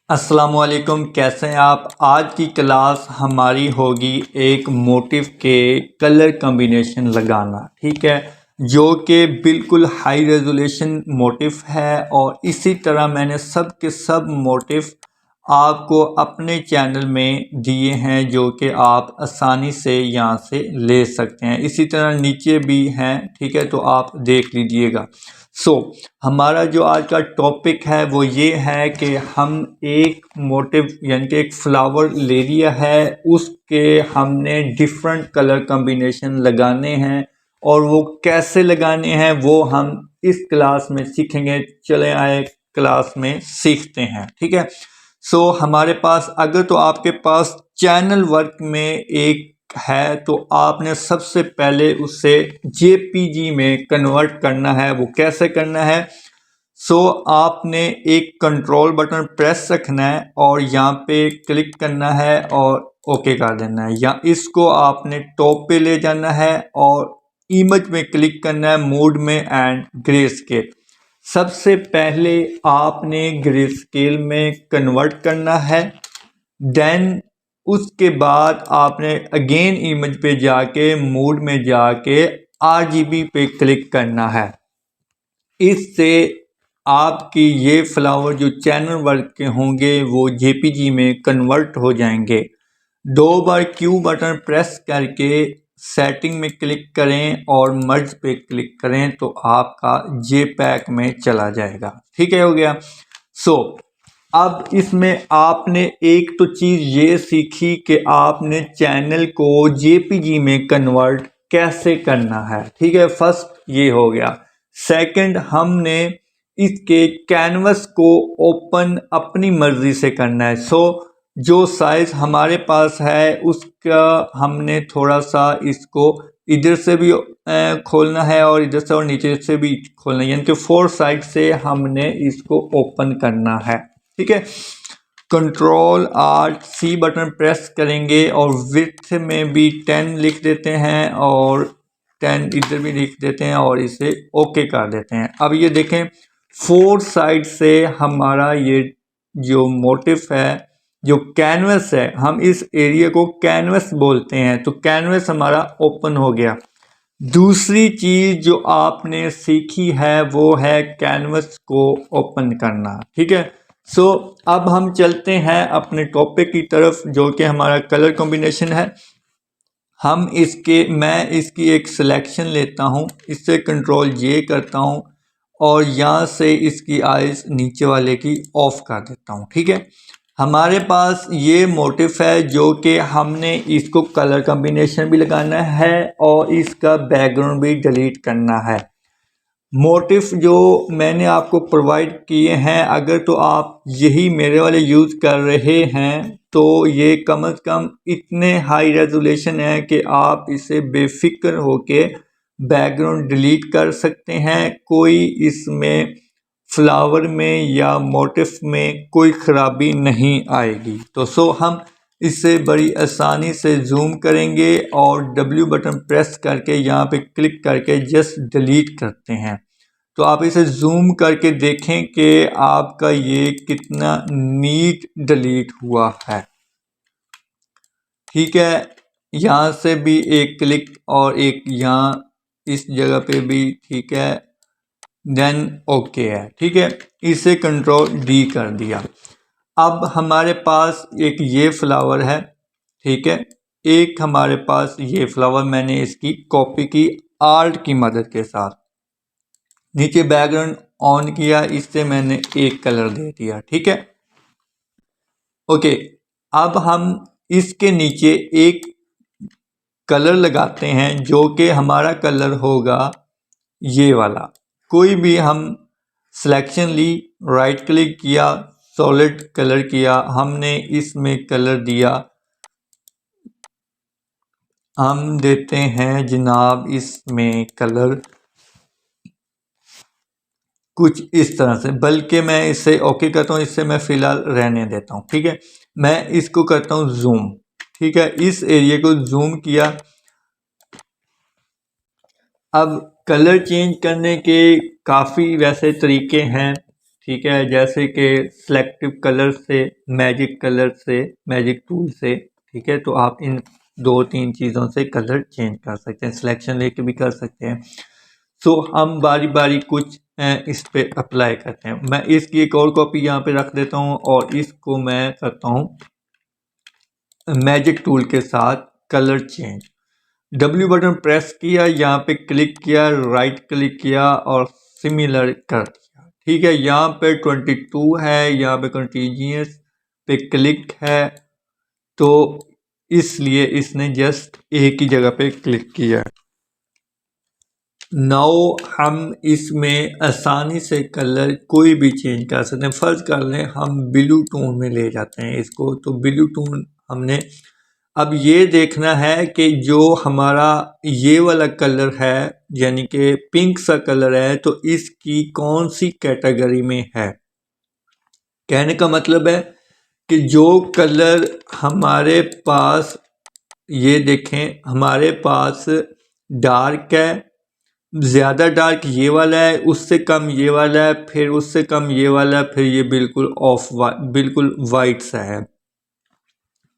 अस्सलामुअलैकुम, कैसे हैं आप। आज की क्लास हमारी होगी एक मोटिव के कलर कॉम्बिनेशन लगाना, ठीक है, जो कि बिल्कुल हाई रेजोल्यूशन मोटिव है। और इसी तरह मैंने सब के सब मोटिव आपको अपने चैनल में दिए हैं जो कि आप आसानी से यहाँ से ले सकते हैं। इसी तरह नीचे भी हैं, ठीक है, तो आप देख लीजिएगा। हमारा जो आज का टॉपिक है वो ये है कि हम एक मोटिव यानी कि एक फ्लावर ले लिया है, उसके हमने डिफरेंट कलर कॉम्बिनेशन लगाने हैं और वो कैसे लगाने हैं वो हम इस क्लास में सीखेंगे। चले आए क्लास में सीखते हैं, ठीक है। हमारे पास अगर तो आपके पास चैनल वर्क में एक है तो आपने सबसे पहले उसे जेपीजी में कन्वर्ट करना है। वो कैसे करना है? आपने एक कंट्रोल बटन प्रेस रखना है और यहाँ पे क्लिक करना है और ओके कर देना है, या इसको आपने टॉप पे ले जाना है और इमेज में क्लिक करना है, मोड में एंड ग्रे स्केल। सबसे पहले आपने ग्रे स्केल में कन्वर्ट करना है, देन उसके बाद आपने अगेन इमेज पे जाके मोड में जाके आरजीबी पे क्लिक करना है। इससे आपकी ये फ्लावर जो चैनल वर्क के होंगे वो जेपीजी में कन्वर्ट हो जाएंगे। 2 बार क्यू बटन प्रेस करके सेटिंग में क्लिक करें और मर्ज पे क्लिक करें तो आपका जेपैक में चला जाएगा, ठीक है, हो गया। अब इसमें आपने एक तो चीज़ ये सीखी कि आपने चैनल को जेपीजी में कन्वर्ट कैसे करना है, ठीक है, फर्स्ट ये हो गया। सेकंड, हमने इसके कैनवस को ओपन अपनी मर्जी से करना है। जो साइज हमारे पास है उसका हमने थोड़ा सा इसको इधर से भी खोलना है और इधर से और नीचे से भी खोलना है, यानी कि 4 साइड से हमने इसको ओपन करना है, ठीक है। कंट्रोल आर्ट सी बटन प्रेस करेंगे और विड्थ में भी 10 लिख देते हैं और 10 इधर भी लिख देते हैं और इसे ओके कर देते हैं। अब ये देखें 4 साइड से हमारा ये जो मोटिव है, जो कैनवस है, हम इस एरिया को कैनवस बोलते हैं, तो कैनवस हमारा ओपन हो गया। दूसरी चीज जो आपने सीखी है वो है कैनवस को ओपन करना, ठीक है। अब हम चलते हैं अपने टॉपिक की तरफ जो कि हमारा कलर कॉम्बिनेशन है। मैं इसकी एक सिलेक्शन लेता हूं, इससे कंट्रोल जे करता हूं और यहाँ से इसकी आइज नीचे वाले की ऑफ कर देता हूं, ठीक है। हमारे पास ये मोटिव है जो कि हमने इसको कलर कॉम्बिनेशन भी लगाना है और इसका बैकग्राउंड भी डिलीट करना है। मोटिव जो मैंने आपको प्रोवाइड किए हैं, अगर तो आप यही मेरे वाले यूज़ कर रहे हैं तो ये कम से कम इतने हाई रेजोल्यूशन है कि आप इसे बेफिक्र होके बैकग्राउंड डिलीट कर सकते हैं। कोई इसमें फ्लावर में या मोटिव में कोई ख़राबी नहीं आएगी। तो हम इसे बड़ी आसानी से जूम करेंगे और W बटन प्रेस करके यहाँ पे क्लिक करके जस्ट डिलीट करते हैं। तो आप इसे जूम करके देखें कि आपका ये कितना नीट डिलीट हुआ है, ठीक है। यहाँ से भी एक क्लिक और एक यहाँ इस जगह पे भी, ठीक है, देन ओके है, ठीक है। इसे कंट्रोल डी कर दिया। अब हमारे पास एक ये फ्लावर है, ठीक है, एक हमारे पास ये फ्लावर मैंने इसकी कॉपी की आर्ट की मदद के साथ। नीचे बैकग्राउंड ऑन किया, इससे मैंने एक कलर दे दिया, ठीक है, ओके। अब हम इसके नीचे एक कलर लगाते हैं जो कि हमारा कलर होगा ये वाला। कोई भी हम सिलेक्शन ली, राइट क्लिक किया, सॉलिड कलर किया, हमने इसमें कलर दिया, हम देते हैं जनाब इसमें कलर कुछ इस तरह से, बल्कि मैं इसे ओके करता हूँ, इससे मैं फ़िलहाल रहने देता हूँ, ठीक है। मैं इसको करता हूँ जूम, ठीक है, इस एरिया को जूम किया। अब कलर चेंज करने के काफ़ी वैसे तरीके हैं, ठीक है, जैसे कि सिलेक्टिव कलर से, मैजिक कलर से, मैजिक टूल से, ठीक है। तो आप इन 2-3 चीज़ों से कलर चेंज कर सकते हैं, सिलेक्शन लेके भी कर सकते हैं। सो हम बारी बारी कुछ इस पे अप्लाई करते हैं। मैं इसकी एक और कॉपी यहाँ पे रख देता हूँ और इसको मैं करता हूँ मैजिक टूल के साथ colour change. W button press किया, यहाँ पे क्लिक किया, राइट क्लिक किया और सिमिलर कर दिया, ठीक है। यहाँ पे 22 है, यहाँ पे कंटिन्यूस पे क्लिक है, तो इसलिए इसने जस्ट एक ही जगह पे क्लिक किया। नाउ हम इसमें आसानी से कलर कोई भी चेंज कर सकते हैं। फर्ज कर लें हम ब्लू टोन में ले जाते हैं इसको, तो ब्लू टोन हमने अब ये देखना है कि जो हमारा ये वाला कलर है यानी कि पिंक सा कलर है, तो इसकी कौन सी कैटेगरी में है। कहने का मतलब है कि जो कलर हमारे पास, ये देखें हमारे पास डार्क है, ज़्यादा डार्क ये वाला है, उससे कम ये वाला है, फिर उससे कम ये वाला है, फिर ये बिल्कुल बिल्कुल वाइट सा है।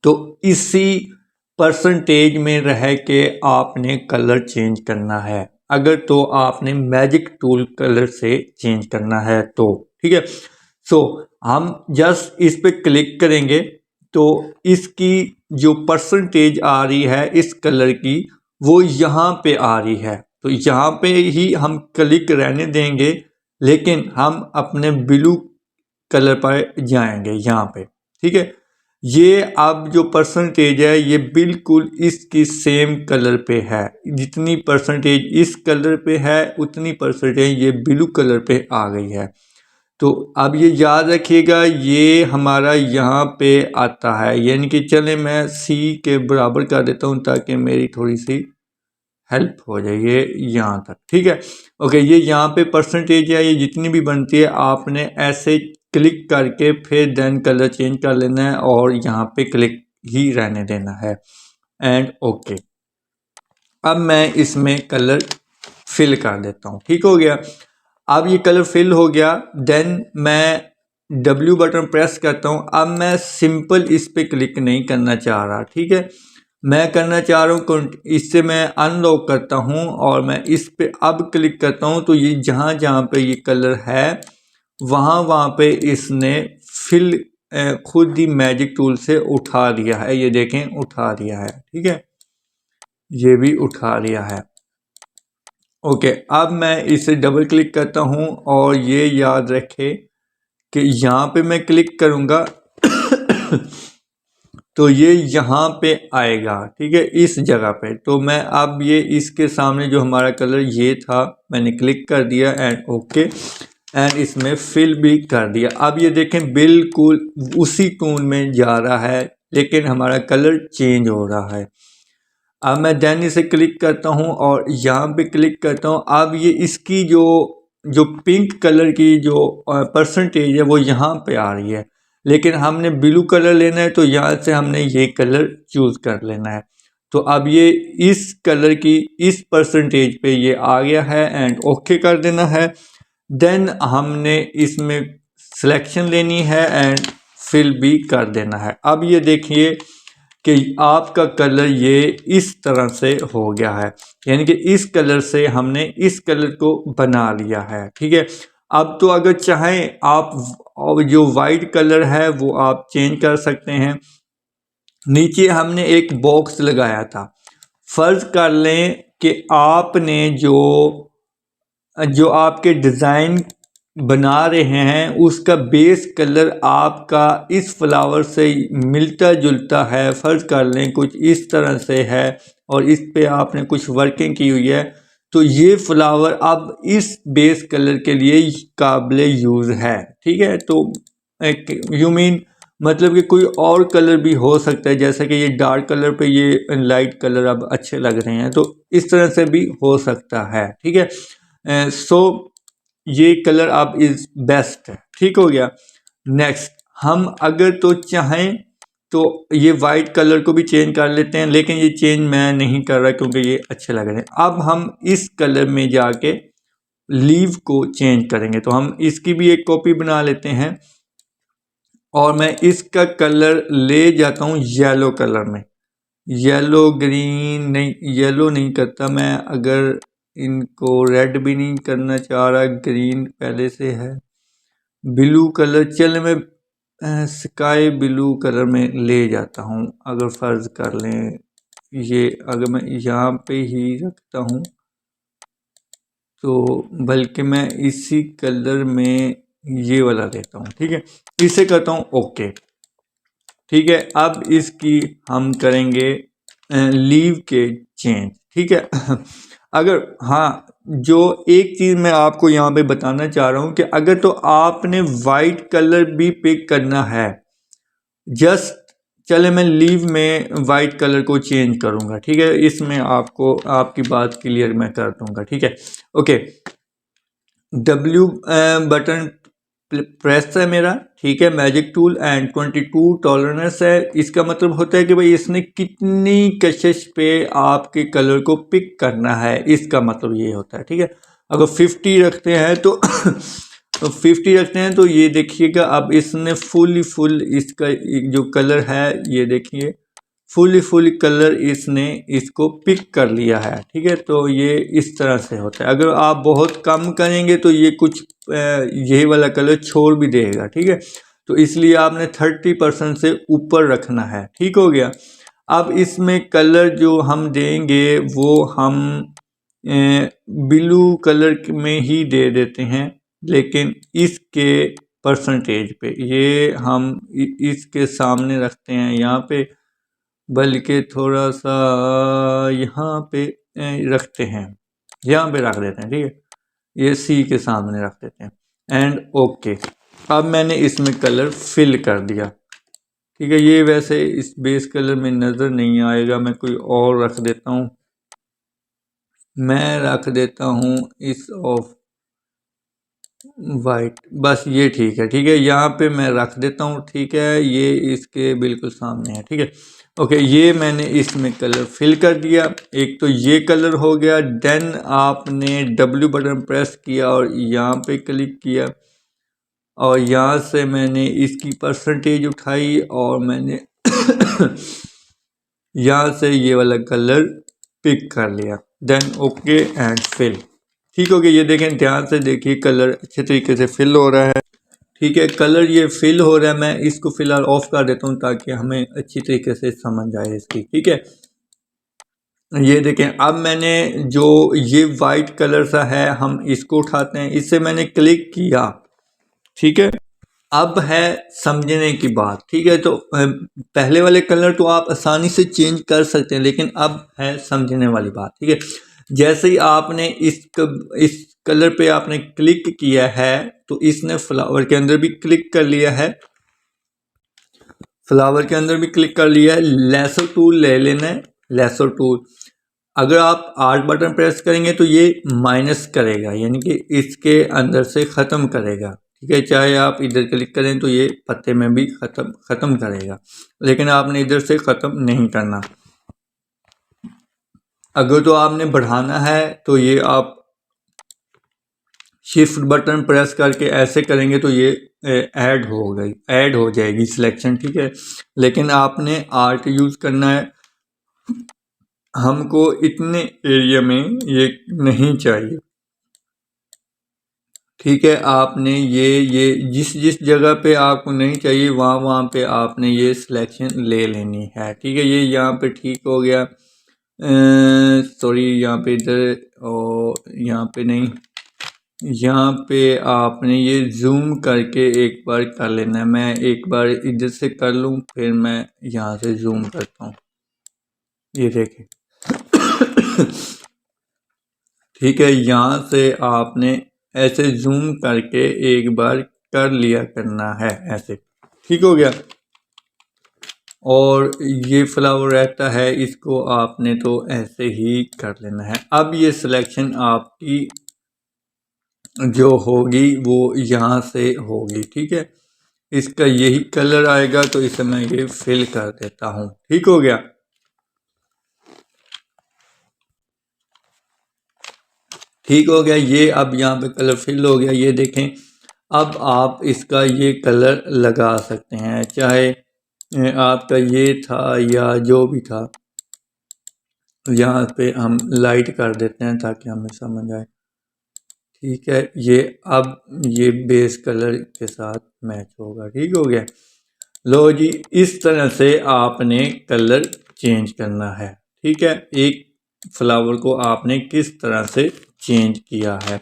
तो इसी परसेंटेज में रह के आपने कलर चेंज करना है, अगर तो आपने मैजिक टूल कलर से चेंज करना है तो, ठीक है। सो हम जस्ट इस पे क्लिक करेंगे तो इसकी जो परसेंटेज आ रही है इस कलर की वो यहाँ पे आ रही है, तो यहाँ पे ही हम क्लिक रहने देंगे, लेकिन हम अपने ब्लू कलर पर जाएंगे यहाँ पे, ठीक है। ये अब जो परसेंटेज है ये बिल्कुल इसकी सेम कलर पे है, जितनी परसेंटेज इस कलर पे है उतनी परसेंटेज ये ब्लू कलर पे आ गई है। तो अब ये याद रखिएगा, ये हमारा यहाँ पे आता है, यानी कि चले मैं सी के बराबर कर देता हूँ ताकि मेरी थोड़ी सी हेल्प हो जाए, ये यहाँ तक, ठीक है। ओके, ये यहाँ पे परसेंटेज है, ये जितनी भी बनती है आपने ऐसे क्लिक करके फिर देन कलर चेंज कर लेना है और यहाँ पे क्लिक ही रहने देना है एंड ओके। अब मैं इसमें कलर फिल कर देता हूँ, ठीक हो गया। अब ये कलर फिल हो गया, देन मैं W बटन प्रेस करता हूँ। अब मैं सिंपल इस पे क्लिक नहीं करना चाह रहा, ठीक है। मैं करना चाह रहा हूँ, इससे मैं अनलॉक करता हूँ और मैं इस पे अब क्लिक करता हूँ, तो ये जहाँ जहाँ पे ये कलर है वहाँ पे इसने फिल खुद ही मैजिक टूल से उठा दिया है, ये देखें उठा दिया है, ठीक है, ये भी उठा लिया है। ओके, अब मैं इसे डबल क्लिक करता हूँ और ये याद रखें कि यहाँ पे मैं क्लिक करूँगा तो ये यहाँ पे आएगा, ठीक है, इस जगह पे। तो मैं अब ये इसके सामने जो हमारा कलर ये था मैंने क्लिक कर दिया एंड ओके एंड इसमें फिल भी कर दिया। अब ये देखें बिल्कुल उसी टोन में जा रहा है लेकिन हमारा कलर चेंज हो रहा है। अब मैं देन इसे क्लिक करता हूँ और यहाँ पे क्लिक करता हूँ। अब ये इसकी जो पिंक कलर की जो परसेंटेज है वो यहाँ पे आ रही है, लेकिन हमने ब्लू कलर लेना है तो यहाँ से हमने ये कलर चूज़ कर लेना है। तो अब ये इस कलर की इस परसेंटेज पे ये आ गया है एंड ओके कर देना है। देन हमने इसमें सिलेक्शन लेनी है एंड फिल भी कर देना है। अब ये देखिए कि आपका कलर ये इस तरह से हो गया है, यानी कि इस कलर से हमने इस कलर को बना लिया है, ठीक है। अब तो अगर चाहें आप जो वाइट कलर है वो आप चेंज कर सकते हैं। नीचे हमने एक बॉक्स लगाया था, फर्ज कर लें कि आपने जो आपके डिज़ाइन बना रहे हैं उसका बेस कलर आपका इस फ्लावर से मिलता जुलता है, फ़र्ज़ कर लें कुछ इस तरह से है और इस पे आपने कुछ वर्किंग की हुई है, तो ये फ्लावर अब इस बेस कलर के लिए काबिल यूज़ है, ठीक है। तो यू मीन मतलब कि कोई और कलर भी हो सकता है, जैसा कि ये डार्क कलर पे ये लाइट कलर अब अच्छे लग रहे हैं, तो इस तरह से भी हो सकता है, ठीक है। सो ये कलर अब इज़ बेस्ट है, ठीक हो गया। नेक्स्ट हम अगर तो चाहें तो ये वाइट कलर को भी चेंज कर लेते हैं, लेकिन ये चेंज मैं नहीं कर रहा क्योंकि ये अच्छे लग रहे हैं। अब हम इस कलर में जाके लीव को चेंज करेंगे। तो हम इसकी भी एक कॉपी बना लेते हैं और मैं इसका कलर ले जाता हूँ येलो कलर में। येलो ग्रीन नहीं, येलो नहीं करता मैं, अगर इनको रेड भी नहीं करना चाह रहा, ग्रीन पहले से है। ब्लू कलर चल मैं स्काई ब्लू कलर में ले जाता हूँ। अगर फ़र्ज़ कर लें ये अगर मैं यहाँ पे ही रखता हूँ तो बल्कि मैं इसी कलर में ये वाला लेता हूँ, ठीक है। इसे करता हूँ ओके, ठीक है। अब इसकी हम करेंगे लीव के चेंज, ठीक है। अगर हाँ, जो एक चीज़ मैं आपको यहाँ पे बताना चाह रहा हूँ कि अगर तो आपने वाइट कलर भी पिक करना है, जस्ट चले मैं लीव में वाइट कलर को चेंज करूँगा, ठीक है। इसमें आपको आपकी बात क्लियर मैं कर दूँगा, ठीक है। ओके, W बटन प्रेस है मेरा, ठीक है। मैजिक टूल एंड 22 टॉलरेंस है। इसका मतलब होता है कि भाई इसने कितनी कशिश पे आपके कलर को पिक करना है, इसका मतलब ये होता है, ठीक है। अगर 50 रखते हैं तो तो 50 रखते हैं तो ये देखिएगा अब इसने फुल इसका जो कलर है ये देखिए फुल कलर इसने इसको पिक कर लिया है, ठीक है। तो ये इस तरह से होता है। अगर आप बहुत कम करेंगे तो ये कुछ ये वाला कलर छोड़ भी देगा, ठीक है। तो इसलिए आपने 30% से ऊपर रखना है, ठीक हो गया। अब इसमें कलर जो हम देंगे वो हम ब्लू कलर में ही दे देते हैं, लेकिन इसके परसेंटेज पे ये हम इसके सामने रखते हैं यहाँ पे, बल्कि थोड़ा सा यहाँ पे रखते हैं, यहाँ पे रख देते हैं, ठीक है। ये सी के सामने रख देते हैं एंड ओके। अब मैंने इसमें कलर फिल कर दिया, ठीक है। ये वैसे इस बेस कलर में नज़र नहीं आएगा, मैं कोई और रख देता हूँ। मैं रख देता हूँ इस ऑफ वाइट, बस ये ठीक है, ठीक है। यहाँ पे मैं रख देता हूँ, ठीक है। ये इसके बिल्कुल सामने है, ठीक है। ओके, ये मैंने इसमें कलर फिल कर दिया। एक तो ये कलर हो गया। देन आपने W बटन प्रेस किया और यहाँ पे क्लिक किया और यहाँ से मैंने इसकी परसेंटेज उठाई और मैंने यहाँ से ये वाला कलर पिक कर लिया। देन ओके एंड फिल, ठीक हो गया। ये देखें, ध्यान से देखिए कलर अच्छे तरीके से फिल हो रहा है, ठीक है। कलर ये फिल हो रहा है। मैं इसको फिलहाल ऑफ कर देता हूँ ताकि हमें अच्छी तरीके से समझ आए इसकी, ठीक है। ये देखें, अब मैंने जो ये वाइट कलर सा है हम इसको उठाते हैं, इससे मैंने क्लिक किया, ठीक है। अब है समझने की बात, ठीक है। तो पहले वाले कलर तो आप आसानी से चेंज कर सकते हैं, लेकिन अब है समझने वाली बात, ठीक है। जैसे ही आपने इस कलर पे आपने क्लिक किया है तो इसने फ्लावर के अंदर भी क्लिक कर लिया है, फ्लावर के अंदर भी क्लिक कर लिया है। लेसर टूल ले लेना है, लेसर टूल। अगर आप आर्ट बटन प्रेस करेंगे तो ये माइनस करेगा, यानी कि इसके अंदर से ख़त्म करेगा, ठीक है। चाहे आप इधर क्लिक करें तो ये पत्ते में भी ख़त्म करेगा, लेकिन आपने इधर से ख़त्म नहीं करना। अगर तो आपने बढ़ाना है तो ये आप शिफ्ट बटन प्रेस करके ऐसे करेंगे तो ये ऐड हो जाएगी सिलेक्शन, ठीक है। लेकिन आपने आर्ट यूज़ करना है, हमको इतने एरिया में ये नहीं चाहिए, ठीक है। आपने ये जिस जगह पे आपको नहीं चाहिए वहाँ पे आपने ये सिलेक्शन ले लेनी है, ठीक है। ये यहाँ पे ठीक हो गया। सॉरी, यहाँ पे इधर और यहाँ पे नहीं, यहाँ पे आपने ये जूम करके एक बार कर लेना है। मैं एक बार इधर से कर लूँ फिर मैं यहाँ से जूम करता हूँ, ये देखें। ठीक है, यहाँ से आपने ऐसे जूम करके एक बार कर लिया करना है ऐसे, ठीक हो गया। और ये फ्लावर रहता है, इसको आपने तो ऐसे ही कर लेना है। अब ये सिलेक्शन आपकी जो होगी वो यहाँ से होगी, ठीक है। इसका यही कलर आएगा तो इसे मैं ये फिल कर देता हूँ, ठीक हो गया। ठीक हो गया। ये अब यहाँ पे कलर फिल हो गया, ये देखें। अब आप इसका ये कलर लगा सकते हैं, चाहे आपका ये था या जो भी था। यहाँ पे हम लाइट कर देते हैं ताकि हमें समझ आए। ठीक है, ये अब ये बेस कलर के साथ मैच होगा। ठीक हो गया। लो जी, इस तरह से आपने कलर चेंज करना है। ठीक है, एक फ्लावर को आपने किस तरह से चेंज किया है,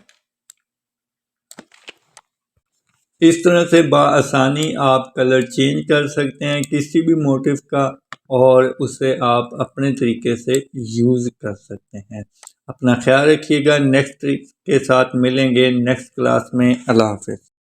इस तरह से बआसानी आप कलर चेंज कर सकते हैं किसी भी मोटिव का, और उसे आप अपने तरीके से यूज़ कर सकते हैं। अपना ख्याल रखिएगा। नेक्स्ट ट्रिक के साथ मिलेंगे नेक्स्ट क्लास में। अल्लाह हाफ़िज़।